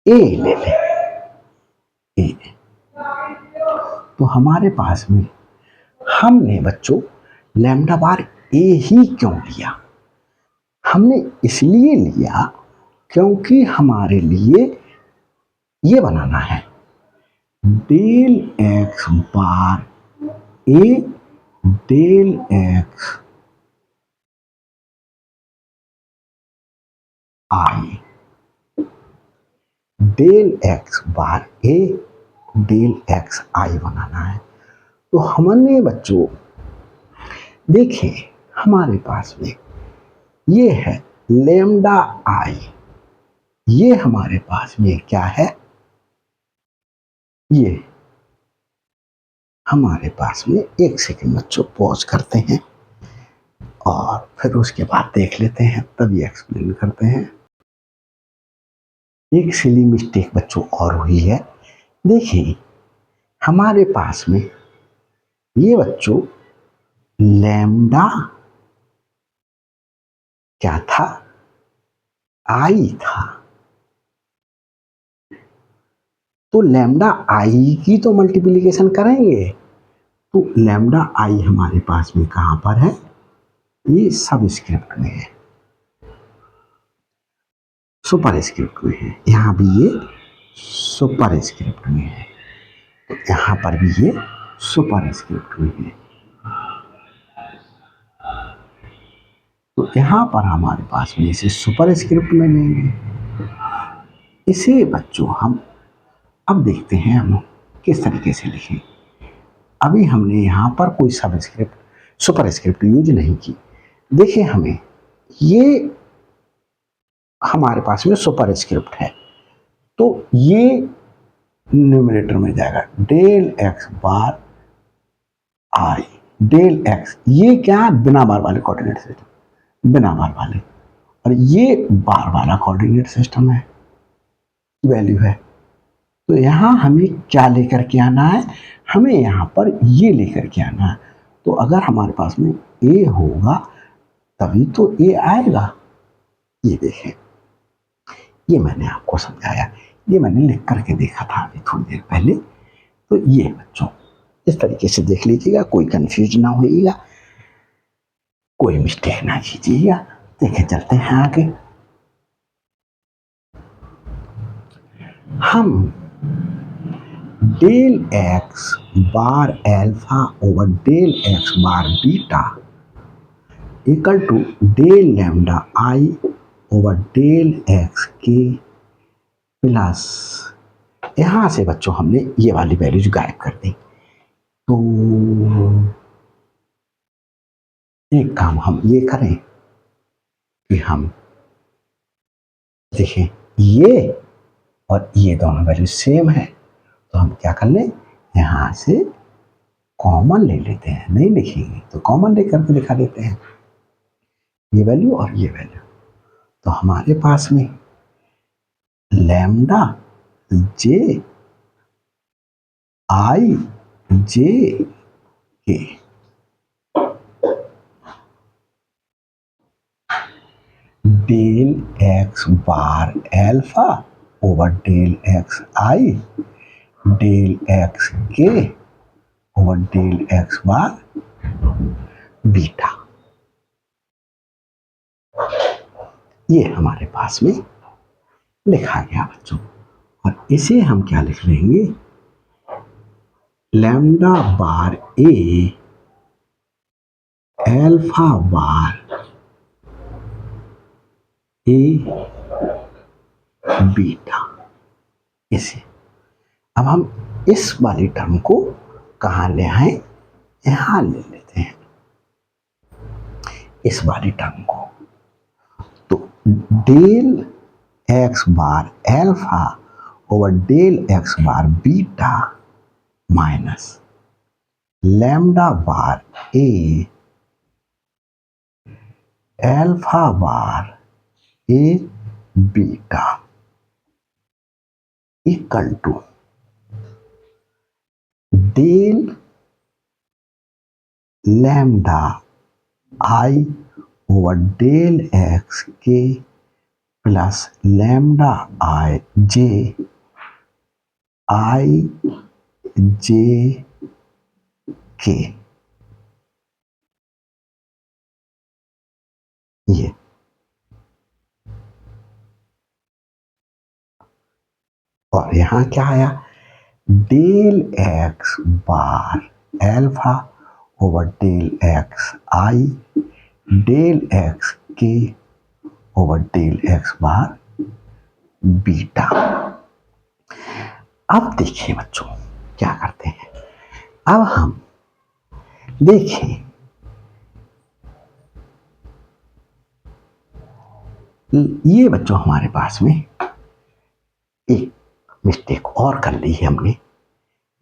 A ले लें, ए। तो हमारे पास में हमने बच्चों लैम्डा बार ए ही क्यों लिया, हमने इसलिए लिया क्योंकि हमारे लिए ये बनाना है del x bar A del x i, del x bar A del x आई बनाना है। तो हमने बच्चों देखिए हमारे पास में ये है लैम्डा आई, ये हमारे पास में क्या है, ये हमारे पास में, एक सेकंड बच्चों पॉज करते हैं और फिर उसके बाद देख लेते हैं, तभी एक्सप्लेन करते हैं। एक सिली मिस्टेक बच्चों और हुई है, देखिए हमारे पास में ये बच्चों लैम्डा क्या था, आई था। तो लैम्डा आई की तो मल्टीप्लिकेशन करेंगे, तो लैम्डा आई हमारे पास में कहां पर है, ये सब स्क्रिप्ट में है, सुपर स्क्रिप्ट में है, यहां भी ये सुपर स्क्रिप्ट में है, तो यहां पर भी ये सुपर स्क्रिप्ट में है। तो यहां पर हमारे पास में इसे सुपर स्क्रिप्ट में लेंगे। इसे बच्चों हम अब देखते हैं हम किस तरीके से लिखें। अभी हमने यहाँ पर कोई सब स्क्रिप्ट सुपर स्क्रिप्ट यूज नहीं की। देखिए हमें ये हमारे पास में सुपर स्क्रिप्ट है, तो ये न्यूमरेटर में जाएगा डेल एक्स बार आई डेल एक्स, ये क्या बिना बार वाले कोऑर्डिनेट सिस्टम, बिना बार वाले, और ये बार वाला कोऑर्डिनेट सिस्टम है, वैल्यू है। तो यहाँ हमें क्या लेकर के आना है, हमें यहाँ पर ये लेकर के आना है। तो अगर हमारे पास में ए होगा तभी तो ए आएगा। ये देखें, ये मैंने आपको समझाया, ये मैंने लिख करके देखा था अभी थोड़ी देर पहले। तो ये बच्चों इस तरीके से देख लीजिएगा, कोई कंफ्यूज ना होइएगा, कोई मिस्टेक ना कीजिएगा। देखे चलते हैं आगे। हम del x bar alpha over del x bar beta equal to del lambda I over del x k plus, यहां से बच्चों हमने ये वाली वैल्यूज गायब कर दी। तो एक काम हम ये करें कि हम देखें ये और ये दोनों वैल्यू सेम है, तो हम क्या कर लें, यहां से कॉमन ले लेते हैं, नहीं लिखेंगे तो कॉमन लेकर के दिखा देते हैं, ये वैल्यू और ये वैल्यू। तो हमारे पास में लैम्डा जे आई जे के del x bar alpha over del x i del x के over del x bar beta. ये हमारे पास में लिखा गया बच्चों, और इसे हम क्या लिख लेंगे, lambda bar a alpha bar a beta. इसे अब हम इस वाली टर्म को कहाँ ले आए, यहां ले लेते हैं इस वाली टर्म को। तो del x bar alpha over del x bar beta minus lambda bar a alpha bar a beta equal to del lambda I over del x k plus lambda i j k. ये और यहां क्या आया, del x bar alpha over del x i del x के over del x bar beta. अब देखिए बच्चों क्या करते हैं, अब हम देखें ये बच्चों हमारे पास में एक मिस्टेक और कर ली है हमने।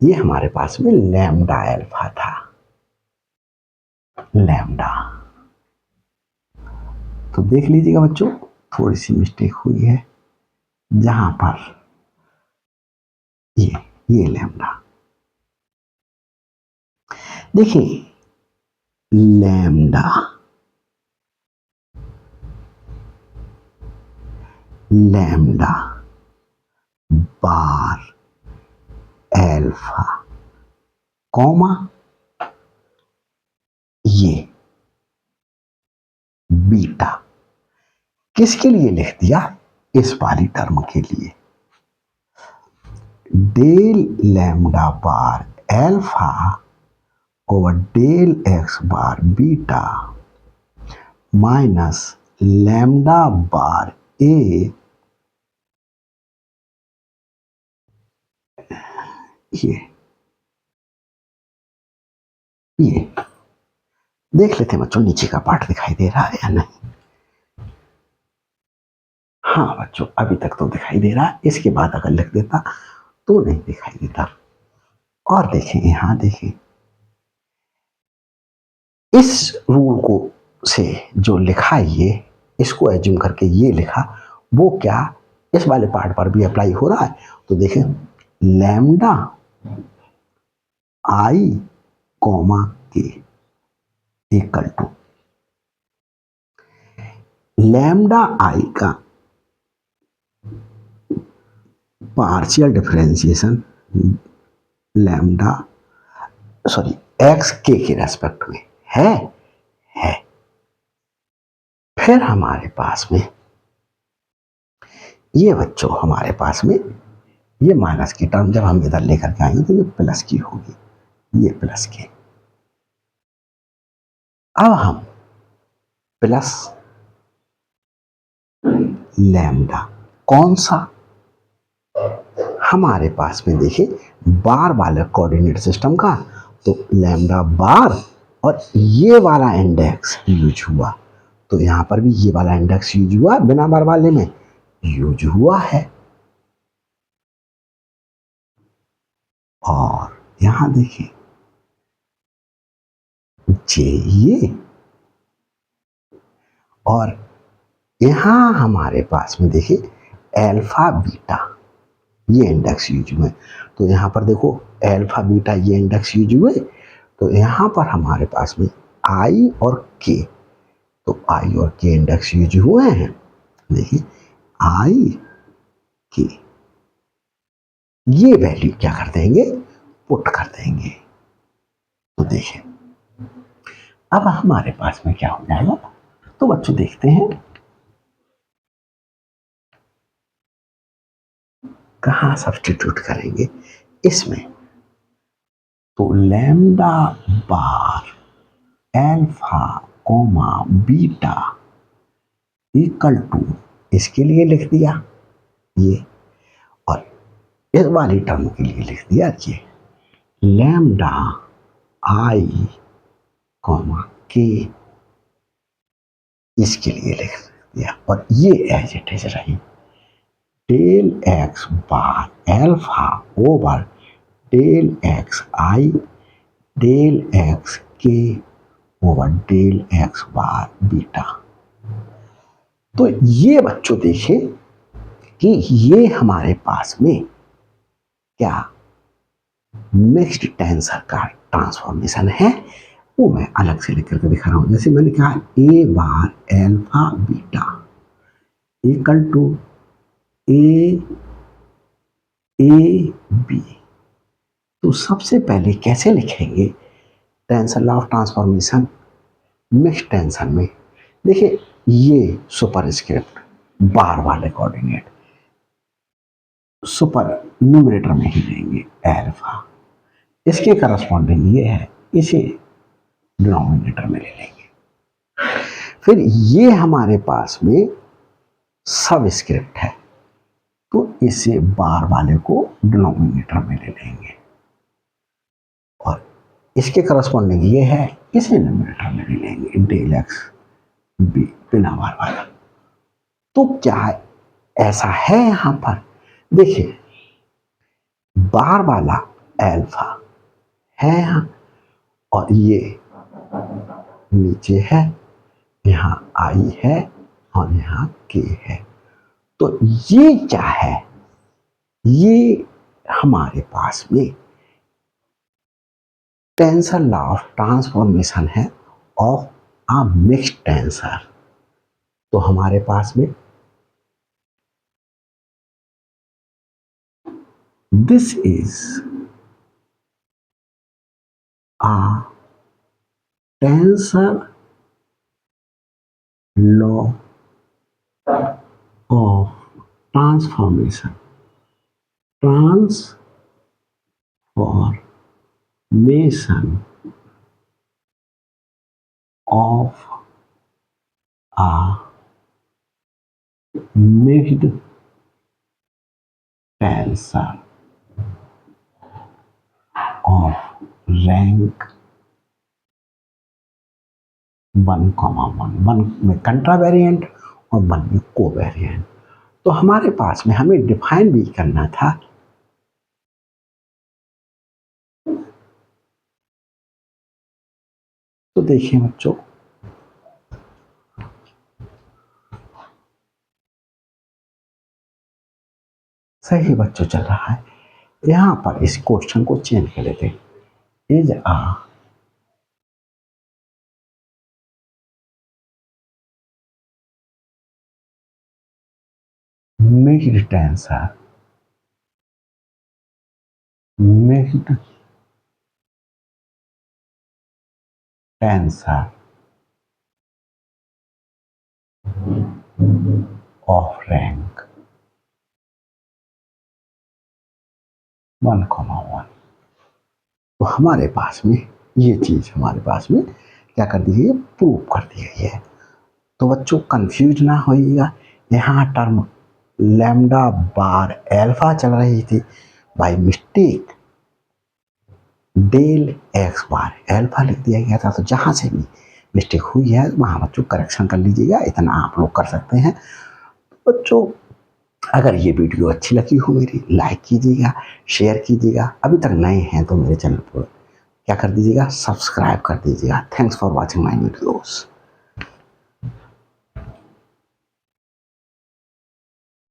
ये हमारे पास में लैम्डा एल्फा था, लैम्डा, तो देख लीजिएगा बच्चों थोड़ी सी मिस्टेक हुई है जहां पर ये लैम्डा, देखिए lambda lambda bar alpha comma ये बीटा किसके लिए लिख दिया, इस वाली टर्म के लिए। Del lambda bar alpha over del x bar beta minus lambda bar ए ये देख लेते हैं बच्चों नीचे का पार्ट दिखाई दे रहा है या नहीं। हाँ बच्चों अभी तक तो दिखाई दे रहा है, इसके बाद अगर लिख देता तो नहीं दिखाई देता। और देखें यहां देखें इस रूल को से जो लिखा ये, इसको एज्यूम करके ये लिखा, वो क्या इस वाले पार्ट पर भी अप्लाई हो रहा है। तो देखें लैम्डा आई कॉमा के इक्वल टू लैम्डा आई का पार्शियल डिफरेंशिएशन लैम्डा एक्स के रेस्पेक्ट में है। फिर हमारे पास में ये बच्चों हमारे पास में ये माइनस की टर्म जब हम इधर लेकर के आएंगे तो ये प्लस की होगी, ये प्लस की। अब हम प्लस लैम्डा कौन सा, हमारे पास में देखिए बार वाले कोऑर्डिनेट सिस्टम का, तो लैम्डा बार और ये वाला इंडेक्स यूज हुआ, तो यहां पर भी ये वाला इंडेक्स यूज हुआ, बिना बार वाले में यूज हुआ है। और यहां देखिए जे ये, और यहां हमारे पास में देखिए एल्फा बीटा ये इंडेक्स यूज हुए, तो यहां पर देखो एल्फा बीटा ये इंडेक्स यूज हुए, तो यहां पर हमारे पास में आई और के, तो आई और के इंडेक्स यूज हुए हैं। देखिए आई के, ये वैल्यू क्या कर देंगे, पुट कर देंगे। तो देखिए अब हमारे पास में क्या हो जाएगा, तो बच्चों देखते हैं कहाँ सब्स्टिट्यूट करेंगे इसमें। तो lambda bar alpha comma beta equal to, इसके लिए लिख दिया ये, और इस वाली टर्म के लिए लिख दिया ये लैम्डा आई कॉमा के, इसके लिए लिख दिया, और ये एज इट इज रही del x bar alpha over del x i del x के over del x bar beta. तो ये बच्चों देखिए कि ये हमारे पास में क्या मिक्स्ड टेंसर का ट्रांसफॉर्मेशन है, वो मैं अलग से लिख करके दिखा रहा हूं। जैसे मैंने कहा A bar alpha beta equal to A B. तो सबसे पहले कैसे लिखेंगे tensor law of transformation mixed tensor में। देखिए ये सुपरस्क्रिप्ट बार वाले कोऑर्डिनेट सुपर न्यूमरेटर में ही लेंगे एल्फा, इसके करस्पॉन्डिंग ये है, इसे डिनोमिनेटर में ले लेंगे। फिर ये हमारे पास में सब स्क्रिप्ट है, तो इसे बार वाले को डिनोमिनेटर में ले लेंगे, और इसके करस्पॉन्डिंग ये है, इसे न्यूमरेटर में ले लेंगे डेल एक्स बी बिना बार वाला। तो क्या है ऐसा है यहां पर, देखिए बार वाला एल्फा है यहां, और ये नीचे है, यहाँ आई है और यहाँ के है। तो ये क्या है, ये हमारे पास में टेंसर लॉ ऑफ ट्रांसफॉर्मेशन है ऑफ अ मिक्स्ड टेंसर। तो हमारे पास में this is a tensor law of transformation of a mixed tensor of rank 1,1, 1 में कंट्रावेरिएंट और 1 में कोवेरिएंट। तो हमारे पास में हमें डिफाइन भी करना था, तो देखिए बच्चों सही बच्चों चल रहा है। यहां पर इस क्वेश्चन को चेंज कर लेते हैं, is a mixed tensor of rank 1,1। तो हमारे पास में ये चीज हमारे पास में क्या कर दी है, प्रूव कर दी गई है। तो बच्चों कंफ्यूज ना होइएगा, यहाँ टर्म लैम्डा बार एल्फा चल रही थी, by mistake del x bar alpha लिख दिया गया था। तो जहाँ से भी मिस्टेक हुई है वहाँ बच्चों करेक्शन कर लीजिएगा, इतना आप लोग कर सकते हैं। बच्चों अगर ये वीडियो अच्छी लगी हो मेरी, लाइक कीजिएगा, शेयर कीजिएगा, अभी तक नए हैं तो मेरे चैनल पर क्या कर दीजिएगा, सब्सक्राइब कर दीजिएगा। Thanks for watching my videos.